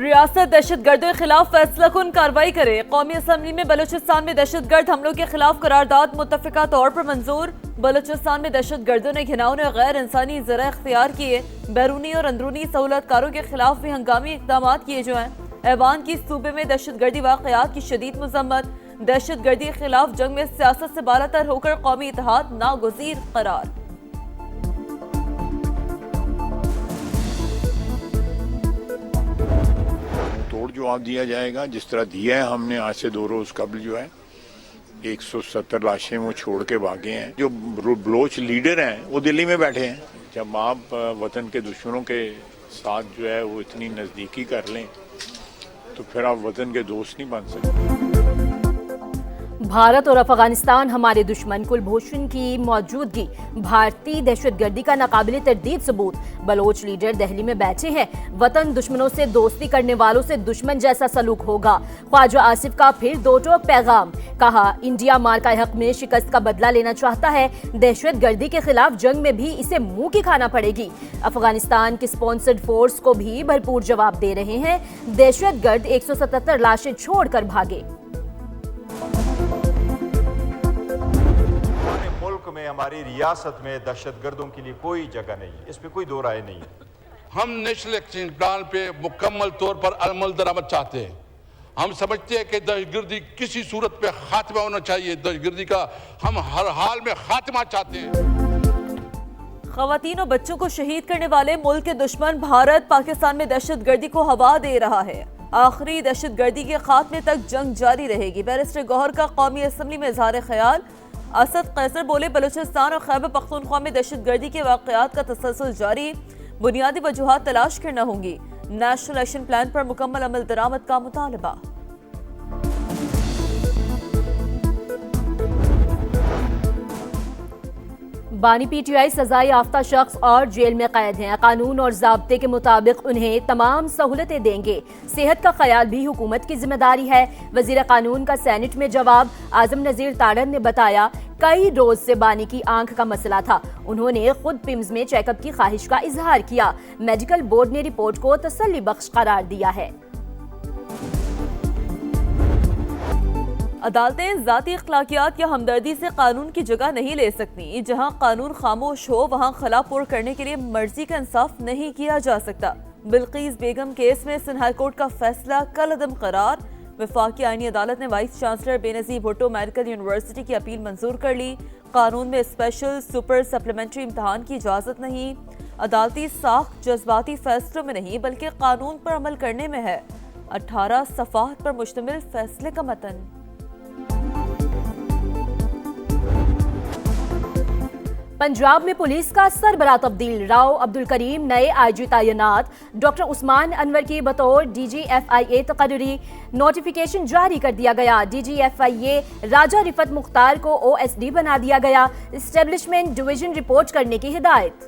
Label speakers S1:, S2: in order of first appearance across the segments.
S1: रियासत दहशत गर्दों के खिलाफ फैसला कुन कार्रवाई करे। कौमी असम्बली में बलूचिस्तान में दहशत गर्द हमलों के खिलाफ करारदाद मुत्तफिका तौर पर मंजूर। बलूचिस्तान में दहशत गर्दों ने घिनौने गैर इंसानी जरा इख्तियार किए। बैरूनी और अंदरूनी सहूलतकारों के खिलाफ भी हंगामी इकदाम किए जो हैं। ऐवान की सूबे में दहशत गर्दी वाकयात की शदीद मजम्मत। दहशत गर्दी के खिलाफ जंग में सियासत से बालातर होकर कौमी इत्तेहाद नागुज़ीर करार।
S2: तोड़ जवाब दिया जाएगा जिस तरह दिया है हमने। आज से 2 रोज कबल जो है 170 लाशें वो छोड़ के भागे हैं। जो बलोच लीडर हैं वो दिल्ली में बैठे हैं। जब आप वतन के दुश्मनों के साथ जो है वो इतनी नज़दीकी कर लें तो फिर आप वतन के दोस्त नहीं बन सकते।
S3: भारत और अफगानिस्तान हमारे दुश्मन कुलभूषण की मौजूदगी भारतीय दहशतगर्दी का नाकाबिले तरदीद सबूत। बलोच लीडर दिल्ली में बैठे हैं। वतन दुश्मनों से दोस्ती करने वालों से दुश्मन जैसा सलूक होगा। ख्वाजा आसिफ का फिर 2 टोक पैगाम। कहा, इंडिया मार्का हक में शिकस्त का बदला लेना चाहता है। दहशतगर्दी के खिलाफ जंग में भी इसे मुंह की खाना पड़ेगी। अफगानिस्तान की स्पॉन्सर्ड फोर्स को भी भरपूर जवाब दे रहे हैं। दहशतगर्द 177 लाशें छोड़कर भागे।
S4: में हमारी रियासत में दहशतगर्दों के लिए कोई जगह नहीं है, इस पे कोई दो राय नहीं है।
S5: हम नेशनल एक्शन प्लान पे मुकम्मल तौर पर अमल दरामद चाहते हैं। हम समझते हैं कि दहशतगर्दी किसी सूरत पे खात्मा होना चाहिए। दहशतगर्दी का हम हर हाल में खात्मा चाहते हैं।
S1: खवातीन और बच्चों को शहीद करने वाले मुल्क के दुश्मन भारत पाकिस्तान में दहशतगर्दी को हवा दे रहा है। आखिरी दहशतगर्दी के खात्मे तक जंग जारी रहेगी। बैरिस्टर गौहर का कौमी असम्बली में इजहार ख्याल। असद कैसर बोले, बलूचिस्तान और खैबर पख्तूनख्वा में दहशतगर्दी के वाकयात का तसलसल जारी। बुनियादी वजूहात तलाश करना होंगी। नेशनल एक्शन प्लान पर मुकम्मल अमल दरामद का मुतालबा।
S3: बानी पीटीआई सजा याफ्ता शख्स और जेल में कैद हैं। कानून और ज़ाब्ते के मुताबिक उन्हें तमाम सहूलतें देंगे। सेहत का ख्याल भी हुकूमत की जिम्मेदारी है। वजीर कानून का सेनेट में जवाब। आजम नजीर ताड़न ने बताया, कई रोज से बानी की आंख का मसला था। उन्होंने खुद पिम्स में चेकअप की ख्वाहिश का इजहार किया। मेडिकल बोर्ड ने रिपोर्ट को तसल्ली बख्श करार दिया है।
S1: अदालतें जाती अखलाकियात या हमदर्दी से कानून की जगह नहीं ले सकती। जहां कानून खामोश हो वहां खलापुर करने के लिए मर्जी का इंसाफ नहीं किया जा सकता। बिल्कीस बेगम केस में सिंध हाई कोर्ट का फैसला कल अदम करार। वफाकी आईनी अदालत ने vice chancellor Benazir Bhutto medical university की अपील मंजूर कर ली। कानून में स्पेशल सुपर सप्लीमेंट्री इम्तहान की इजाजत नहीं। अदालती साख जज्बाती फैसलों में नहीं बल्कि कानून पर अमल करने में है। 18 सफ़ाहत पर मुश्तमिल फैसले का मतन।
S3: पंजाब में पुलिस का सरबराह तब्दील। राव अब्दुल करीम नए आईजी तैनात। डॉक्टर उस्मान अनवर की बतौर DGFIA तकर्री। नोटिफिकेशन जारी कर दिया गया। DGFIA राजा रिफत मुख्तार को OSD बना दिया गया। एस्टेब्लिशमेंट डिवीजन रिपोर्ट करने की हिदायत।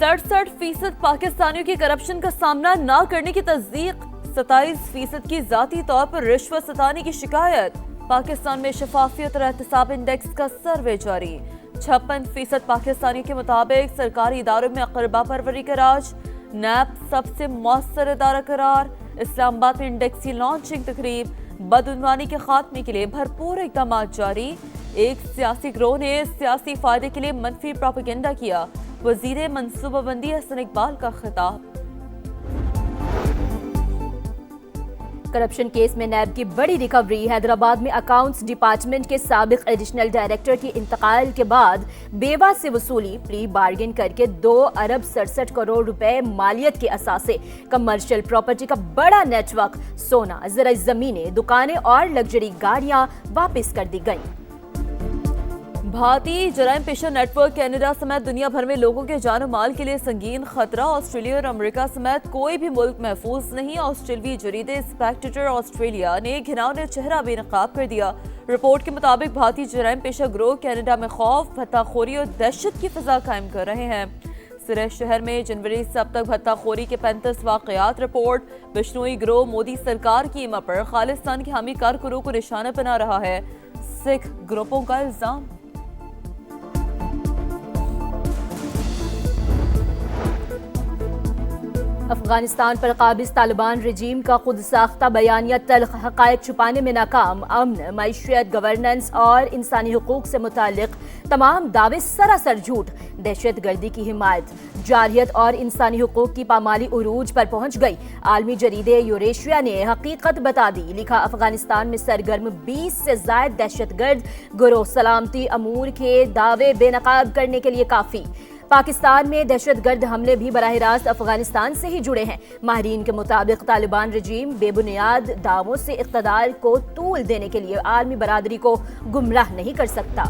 S1: 67% पाकिस्तानियों की करप्शन का सामना न करने की तस्दीक। 27% की जाती तौर पर रिश्वत सताने की शिकायत। पाकिस्तान में शफाफियत और एहतसाब इंडेक्स का सर्वे जारी। 56% पाकिस्तानी के मुताबिक सरकारी इदारों में अकरबा परवरी का राज। नैब सबसे मौसर इदारा करार। इस्लामाबाद में इंडेक्स की लॉन्चिंग तकरीब। बदउनवानी के खात्मे के लिए भरपूर इकदाम जारी। एक सियासी गिरोह ने सियासी फायदे के लिए मनफी प्रोपेगेंडा किया। वजीर मनसूबाबंदी हसन इकबाल का खिताब।
S3: करप्शन केस में नैब की बड़ी रिकवरी। हैदराबाद में अकाउंट्स डिपार्टमेंट के साबिक एडिशनल डायरेक्टर के इंतकाल के बाद बेवा से वसूली। प्री बार्गेन करके 2 अरब 67 करोड़ रुपए मालियत के असासे। कमर्शियल प्रॉपर्टी का बड़ा नेटवर्क। सोना, ज़राई ज़मीनें, दुकानें और लग्जरी गाड़ियां वापस कर दी गईं।
S1: भारतीय जराइम पेशा नेटवर्क कनाडा समेत दुनिया भर में लोगों के जान और माल के लिए संगीन खतरा। ऑस्ट्रेलिया और अमेरिका समेत कोई भी मुल्क महफूज नहीं। ऑस्ट्रेलियाई जरीदे स्पेक्टेटर ऑस्ट्रेलिया ने घिनौना चेहरा बेनकाब कर दिया। रिपोर्ट के मुताबिक भारतीय जराइम पेशा गिरोह कनाडा में खौफ, भत्ताखोरी और दहशत की फिजा कायम कर रहे हैं। सिरह शहर में जनवरी से अब तक भत्ताखोरी के 35 वाकयात रिपोर्ट। बिश्नोई गिरोह मोदी सरकार की ईमा पर खालिस्तान की हामी कारकुनों को निशाना बना रहा है। सिख ग्रुपों का इल्जाम।
S3: अफगानिस्तान पर काबिज तालिबान रजीम का खुद साख्ता बयानिया तल्ख हक़ाइक़ छुपाने में नाकाम। अमन, मईशत, गवर्नेंस और इंसानी हुकूक से मुतालिक तमाम दावे सरासर झूठ। दहशत गर्दी की हिमायत, जारियत और इंसानी हुकूक की पामाली उरूज पर पहुंच गई। आलमी जरीदे यूरेशिया ने हकीकत बता दी। लिखा, अफगानिस्तान में सरगर्म 20 से ज्यादा दहशतगर्द गिरोह सलामती अमूर के दावे बेनकाब करने के लिए काफी। पाकिस्तान में दहशतगर्द हमले भी बराह रास्त अफगानिस्तान से ही जुड़े हैं। माहिरीन के मुताबिक तालिबान रजीम बेबुनियाद दावों से इक़्तिदार को तूल देने के लिए आलमी बरादरी को गुमराह नहीं कर सकता।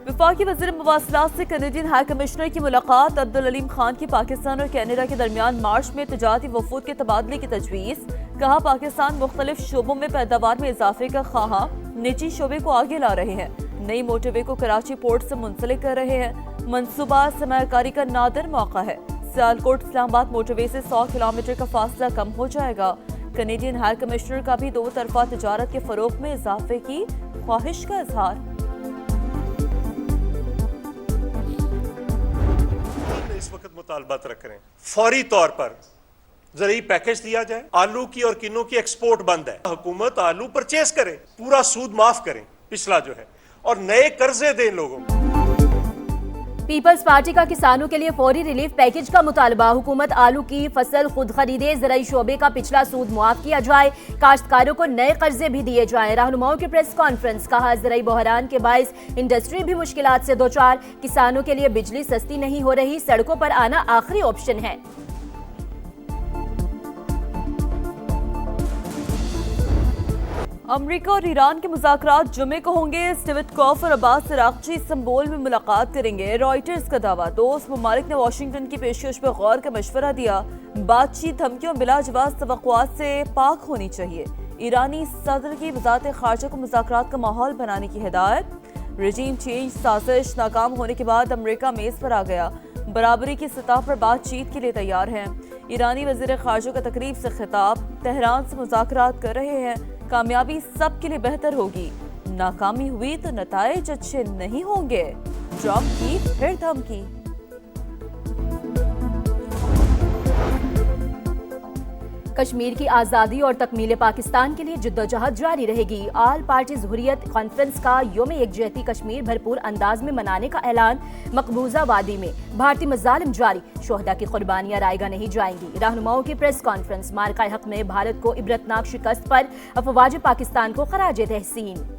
S1: वफाकी वज़ीर मवासलात से कैनेडियन हाई कमिश्नर की मुलाकात। अब्दुल अलीम खान की पाकिस्तान और कैनेडा के दरमियान मार्च में तजारती वफूद के तबादले की तजवीज़। कहा, पाकिस्तान मुख्तलिफ शोबों में पैदावार में इजाफे का ख्वाहा, निजी शोबे को आगे ला रहे हैं। नई मोटरवे को कराची पोर्ट से मुंसलिक कर रहे हैं। मंसूबा सरमायाकारी का नादिर मौका है। सियालकोट इस्लामाबाद मोटरवे से 100 किलोमीटर का फासला कम हो जाएगा। कैनेडियन हाई कमिश्नर का भी दो तरफा तजारत के फरोग में इजाफे की ख्वाहिश का इजहार।
S6: इस वक्त मुतालबात रख रहे हैं फौरी तौर पर ज़रूरी पैकेज दिया जाए। आलू की और किन्नों की एक्सपोर्ट बंद है, हुकूमत आलू परचेज करे, पूरा सूद माफ करें पिछला जो है, और नए कर्जे दें लोगों को।
S3: पीपल्स पार्टी का किसानों के लिए फौरी रिलीफ पैकेज का मुतालबा। हुकूमत आलू की फसल खुद खरीदे, ज़राई शोबे का पिछला सूद मुआफ किया जाए, काश्तकारों को नए कर्जे भी दिए जाए। रहनुमाओं की प्रेस कॉन्फ्रेंस। कहा, ज़राई बहरान के बाइस इंडस्ट्री भी मुश्किलात से दो चार। किसानों के लिए बिजली सस्ती नहीं हो रही, सड़कों पर आना आखिरी ऑप्शन है।
S1: अमरीका और ईरान के मुज़ाकरात जुमे को होंगे। स्टीवकोफ और अब्बास अराग़ची इस्तांबुल में मुलाकात करेंगे। रॉयटर्स का दावा। दोस्त ममालिक ने वाशिंगटन की पेशकश पर गौर का मशवरा दिया। बातचीत धमकियों बिला जवाब तवक्कुआत से पाक होनी चाहिए। ईरानी सदर की वज़ारत ख़ारजा को मुज़ाकरात का माहौल बनाने की हिदायत। रजीम चेंज साजिश नाकाम होने के बाद अमरीका मेज़ पर आ गया। बराबरी की सतह पर बातचीत के लिए तैयार हैं। ईरानी वज़ीर ख़ारजा का तकरीब से खिताब। तेहरान से मुज़ाकरात कर रहे हैं। कामयाबी सबके लिए बेहतर होगी, नाकामी हुई तो नताइज अच्छे नहीं होंगे। ट्रंप की फिर धमकी।
S3: कश्मीर की आज़ादी और तकमील पाकिस्तान के लिए जद्दोजहद जारी रहेगी। आल पार्टीज हुर्रियत कॉन्फ्रेंस का यौम यकजहती कश्मीर भरपूर अंदाज में मनाने का ऐलान। मकबूजा वादी में भारतीय मजालिम जारी, शोहदा की कुर्बानियां रायगा नहीं जाएंगी। रहनुमाओं की प्रेस कॉन्फ्रेंस। मार्का हक में भारत को इबरतनाक शिकस्त पर अफवाज पाकिस्तान को खराज तहसीन।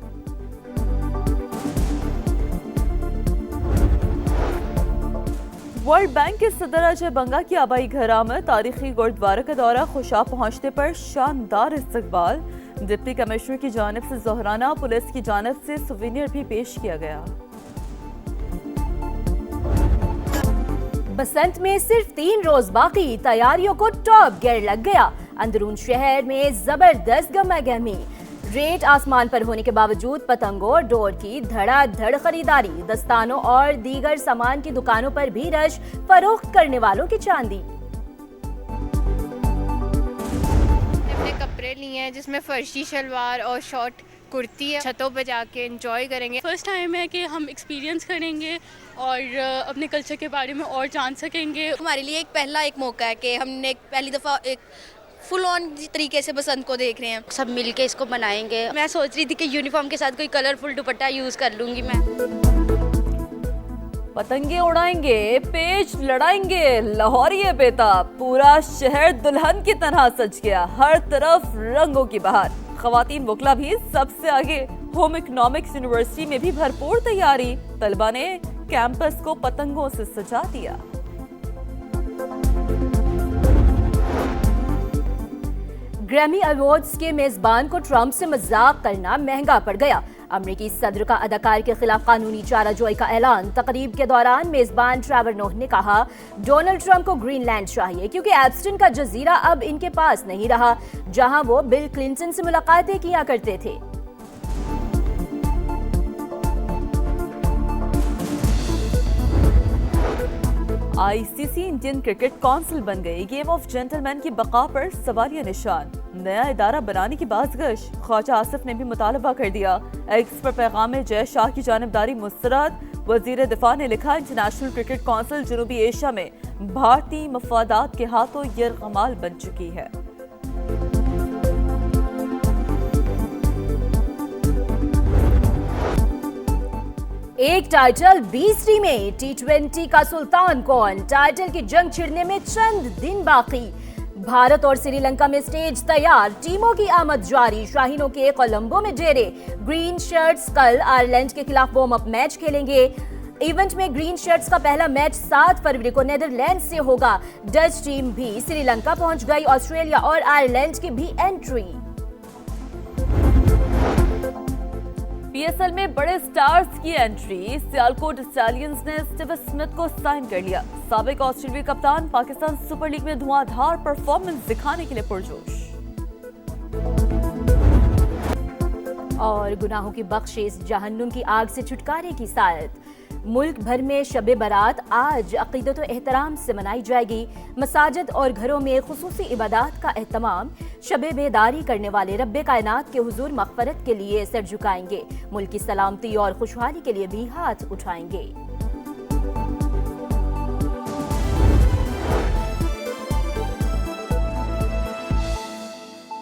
S1: वर्ल्ड बैंक के सदर अजय बंगा की आबाई घर आमद। तारीखी गुरुद्वारा का दौरा। खुशाब पहुंचने पर शानदार इस्तकबाल। डिप्टी कमिश्नर की जानिब से ज़ोहराना, पुलिस की जानिब से सुवेनियर भी पेश किया गया।
S3: बसंत में सिर्फ 3 रोज बाकी, तैयारियों को टॉप गियर लग गया। अंदरून शहर में जबरदस्त गहमागहमी। रेट आसमान पर होने के बावजूद पतंगों और डोर की धड़ाधड़ खरीदारी। दस्तानों और दीगर सामान की दुकानों पर भी रश, फरोख्त करने वालों की चांदी।
S7: हमने कपड़े लिए हैं जिसमें फर्शी शलवार और शॉर्ट कुर्ती है। छतों पे जाके एंजॉय करेंगे।
S8: फर्स्ट टाइम है कि हम एक्सपीरियंस करेंगे और अपने कल्चर के बारे में और जान सकेंगे।
S9: हमारे लिए पहला मौका है कि हमने पहली दफ़ा एक फुल ऑन तरीके से बसंत को देख रहे हैं। सब मिलके इसको बनाएंगे। मैं सोच रही थी कि यूनिफॉर्म के साथ कोई कलरफुल दुपट्टा यूज़ कर लूँगी मैं।
S1: पतंगे उड़ाएंगे, पेच लड़ाएंगे, लाहौरिये बेताब। पूरा शहर दुल्हन की तरह सज गया। हर तरफ रंगों की बहार। खवातीन वकला भी सबसे आगे। होम इकोनॉमिक्स यूनिवर्सिटी में भी भरपूर तैयारी। तलबा ने कैंपस को पतंगों से सजा दिया।
S3: ग्रैमी अवार्ड्स के मेजबान को ट्रंप से मजाक करना महंगा पड़ गया। अमरीकी सदर का अदाकार के खिलाफ कानूनी चाराजोई का ऐलान। तकरीब के दौरान मेजबान ट्रेवर नोह ने कहा, डोनाल्ड ट्रंप को ग्रीनलैंड चाहिए क्योंकि एप्स्टन का जजीरा अब इनके पास नहीं रहा, जहां वो बिल क्लिंटन से मुलाकातें किया करते थे।
S1: आईसीसी इंडियन क्रिकेट काउंसिल बन गई। गेम ऑफ जेंटलमैन की बका पर सवालिया निशान। नया इदारा बनाने की बाज़गश। ख्वाजा आसिफ ने भी मुतालबा कर दिया। एक्स पर पैगाम जय शाह की जानिबदारी मुस्तरद। वजीर दिफा ने लिखा, इंटरनेशनल क्रिकेट काउंसिल जनूबी एशिया में भारतीय मफादात के हाथों यरगमाल बन चुकी है।
S3: एक टाइटल 20 में T20 का सुल्तान कौन? टाइटल की जंग छिड़ने में चंद दिन बाकी। भारत और श्रीलंका में स्टेज तैयार, टीमों की आमद जारी। शाहीनों के कोलंबो में डेरे। ग्रीन शर्ट्स कल आयरलैंड के खिलाफ वार्म अप मैच खेलेंगे। इवेंट में ग्रीन शर्ट्स का पहला मैच 7 फरवरी को नेदरलैंड से होगा। डच टीम भी श्रीलंका पहुंच गई। ऑस्ट्रेलिया और आयरलैंड की भी एंट्री।
S1: पीएसएल में बड़े स्टार्स की एंट्री। सियालकोट स्टैलियंस ने स्टीव स्मिथ को साइन कर लिया। साबिक ऑस्ट्रेलियाई कप्तान पाकिस्तान सुपर लीग में धुआंधार परफॉर्मेंस दिखाने के लिए पुरजोश।
S3: और गुनाहों की बख्शिश, जहन्नुम की आग से छुटकारे की सायत। मुल्क भर में शब बारात आज अकीदत और एहतराम से मनाई जाएगी। मसाजिद और घरों में खुसूसी इबादत का एहतमाम। शब बेदारी करने वाले रब्बे कायनात के हुजूर मग़फ़रत के लिए सर झुकाएंगे। मुल्क की सलामती और खुशहाली के लिए भी हाथ उठाएंगे।